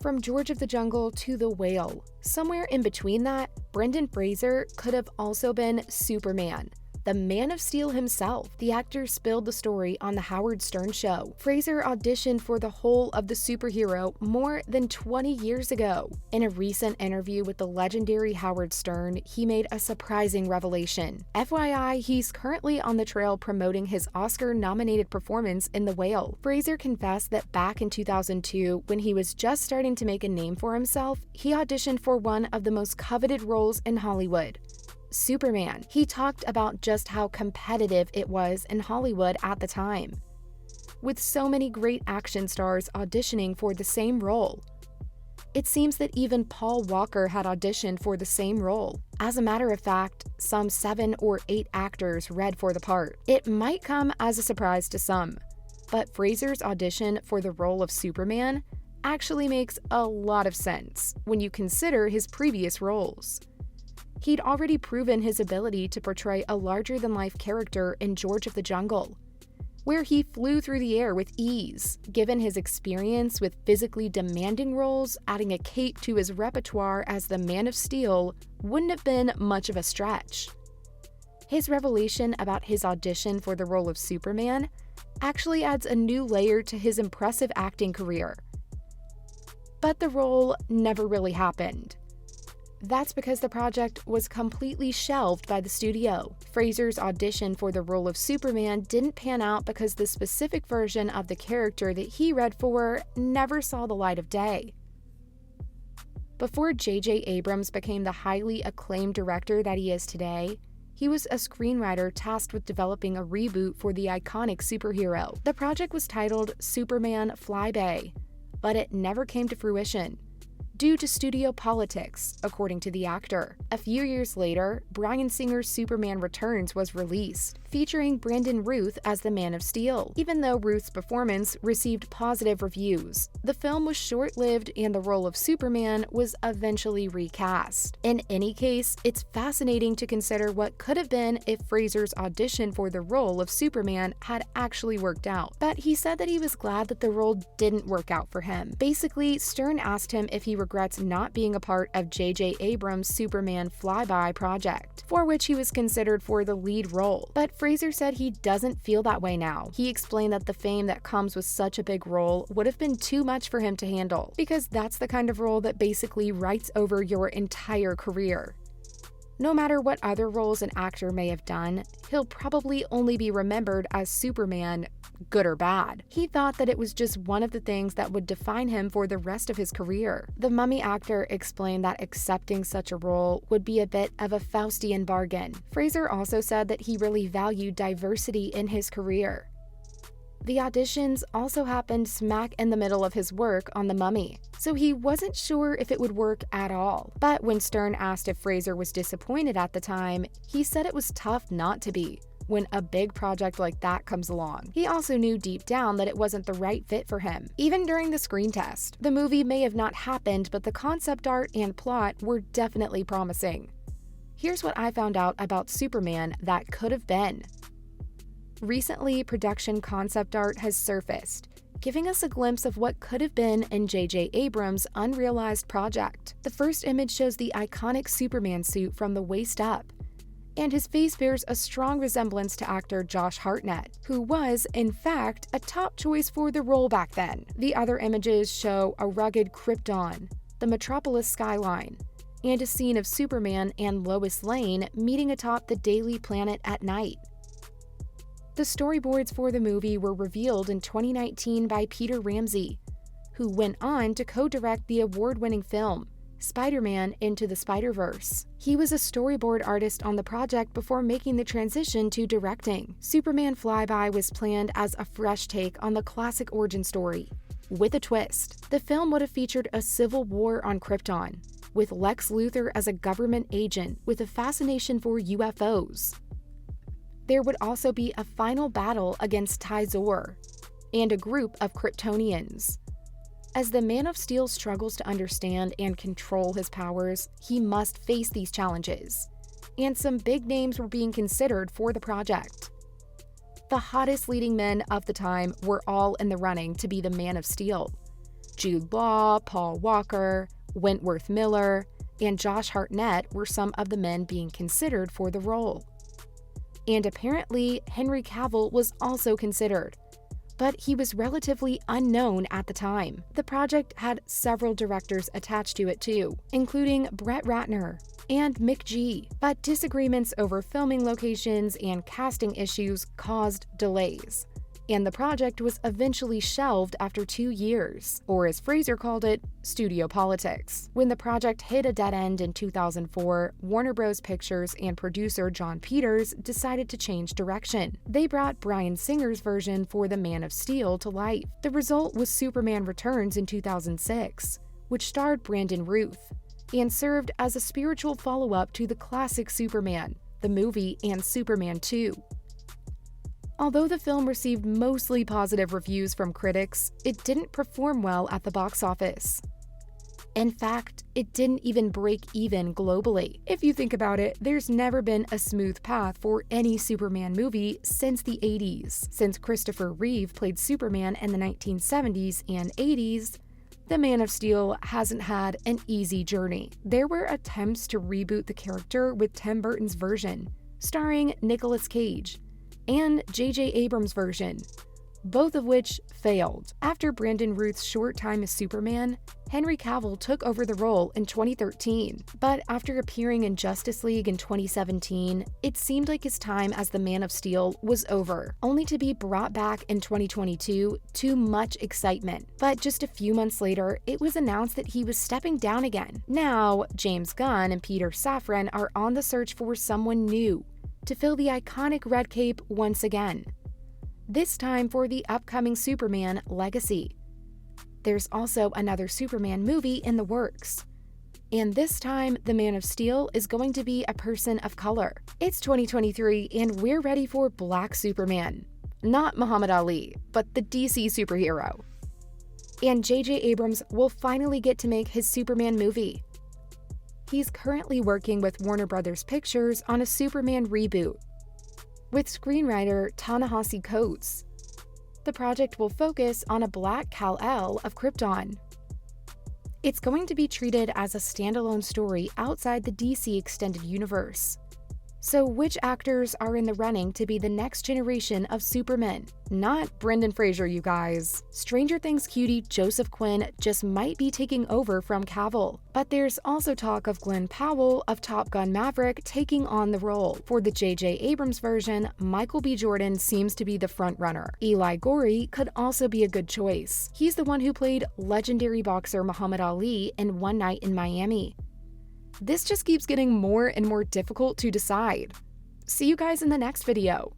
From George of the Jungle to The Whale, somewhere in between that, Brendan Fraser could have also been Superman, the Man of Steel himself. The actor spilled the story on The Howard Stern Show. Fraser auditioned for the role of the superhero more than 20 years ago. In a recent interview with the legendary Howard Stern, he made a surprising revelation. FYI, he's currently on the trail promoting his Oscar-nominated performance in The Whale. Fraser confessed that back in 2002, when he was just starting to make a name for himself, he auditioned for one of the most coveted roles in Hollywood: Superman. He talked about just how competitive it was in Hollywood at the time, with so many great action stars auditioning for the same role. It seems that even Paul Walker had auditioned for the same role. As a matter of fact, some 7 or 8 actors read for the part. It might come as a surprise to some, but Fraser's audition for the role of Superman actually makes a lot of sense when you consider his previous roles. He'd already proven his ability to portray a larger-than-life character in George of the Jungle, where he flew through the air with ease. Given his experience with physically demanding roles, adding a cape to his repertoire as the Man of Steel wouldn't have been much of a stretch. His revelation about his audition for the role of Superman actually adds a new layer to his impressive acting career. But the role never really happened. That's because the project was completely shelved by the studio. Fraser's audition for the role of Superman didn't pan out because the specific version of the character that he read for never saw the light of day. Before J.J. Abrams became the highly acclaimed director that he is today, he was a screenwriter tasked with developing a reboot for the iconic superhero. The project was titled Superman Flyby, but it never came to fruition due to studio politics, according to the actor. A few years later, Bryan Singer's Superman Returns was released, featuring Brandon Routh as the Man of Steel. Even though Routh's performance received positive reviews, the film was short-lived and the role of Superman was eventually recast. In any case, it's fascinating to consider what could have been if Fraser's audition for the role of Superman had actually worked out. But he said that he was glad that the role didn't work out for him. Basically, Stern asked him if he regrets not being a part of J.J. Abrams' Superman Flyby project, for which he was considered for the lead role. But Fraser said he doesn't feel that way now. He explained that the fame that comes with such a big role would have been too much for him to handle, because that's the kind of role that basically writes over your entire career. No matter what other roles an actor may have done, he'll probably only be remembered as Superman, good or bad. He thought that it was just one of the things that would define him for the rest of his career. The Mummy actor explained that accepting such a role would be a bit of a Faustian bargain. Fraser also said that he really valued diversity in his career. The auditions also happened smack in the middle of his work on The Mummy, so he wasn't sure if it would work at all. But when Stern asked if Fraser was disappointed at the time, he said it was tough not to be when a big project like that comes along. He also knew deep down that it wasn't the right fit for him. Even during the screen test, the movie may have not happened, but the concept art and plot were definitely promising. Here's what I found out about Superman that could have been. Recently, production concept art has surfaced, giving us a glimpse of what could have been in J.J. Abrams' unrealized project. The first image shows the iconic Superman suit from the waist up, and his face bears a strong resemblance to actor Josh Hartnett, who was, in fact, a top choice for the role back then. The other images show a rugged Krypton, the Metropolis skyline, and a scene of Superman and Lois Lane meeting atop the Daily Planet at night. The storyboards for the movie were revealed in 2019 by Peter Ramsey, who went on to co-direct the award-winning film, Spider-Man Into the Spider-Verse. He was a storyboard artist on the project before making the transition to directing. Superman Flyby was planned as a fresh take on the classic origin story, with a twist. The film would have featured a civil war on Krypton, with Lex Luthor as a government agent with a fascination for UFOs. There would also be a final battle against Ty-Zor and a group of Kryptonians. As the Man of Steel struggles to understand and control his powers, he must face these challenges, and some big names were being considered for the project. The hottest leading men of the time were all in the running to be the Man of Steel. Jude Law, Paul Walker, Wentworth Miller, and Josh Hartnett were some of the men being considered for the role. And apparently, Henry Cavill was also considered, but he was relatively unknown at the time. The project had several directors attached to it too, including Brett Ratner and Mick G. But disagreements over filming locations and casting issues caused delays, and the project was eventually shelved after 2 years, or as Fraser called it, studio politics. When the project hit a dead end in 2004, Warner Bros. Pictures and producer Jon Peters decided to change direction. They brought Bryan Singer's version for The Man of Steel to life. The result was Superman Returns in 2006, which starred Brandon Routh, and served as a spiritual follow-up to the classic Superman, the movie, and Superman 2. Although the film received mostly positive reviews from critics, it didn't perform well at the box office. In fact, it didn't even break even globally. If you think about it, there's never been a smooth path for any Superman movie since the 80s. Since Christopher Reeve played Superman in the 1970s and 80s, The Man of Steel hasn't had an easy journey. There were attempts to reboot the character with Tim Burton's version, starring Nicolas Cage, and J.J. Abrams' version, both of which failed. After Brandon Routh's short time as Superman, Henry Cavill took over the role in 2013. But after appearing in Justice League in 2017, it seemed like his time as the Man of Steel was over, only to be brought back in 2022 to much excitement. But just a few months later, it was announced that he was stepping down again. Now, James Gunn and Peter Safran are on the search for someone new to fill the iconic red cape once again, this time for the upcoming Superman Legacy. There's also another Superman movie in the works, and this time the Man of Steel is going to be a person of color. It's 2023 and we're ready for Black Superman. Not Muhammad Ali, but the DC superhero. And J.J. Abrams will finally get to make his Superman movie. He's currently working with Warner Bros. Pictures on a Superman reboot with screenwriter Ta-Nehisi Coates. The project will focus on a Black Kal-El of Krypton. It's going to be treated as a standalone story outside the DC Extended Universe. So which actors are in the running to be the next generation of Supermen? Not Brendan Fraser, you guys. Stranger Things cutie Joseph Quinn just might be taking over from Cavill. But there's also talk of Glenn Powell of Top Gun Maverick taking on the role. For the J.J. Abrams version, Michael B. Jordan seems to be the frontrunner. Eli Gorey could also be a good choice. He's the one who played legendary boxer Muhammad Ali in One Night in Miami. This just keeps getting more and more difficult to decide. See you guys in the next video.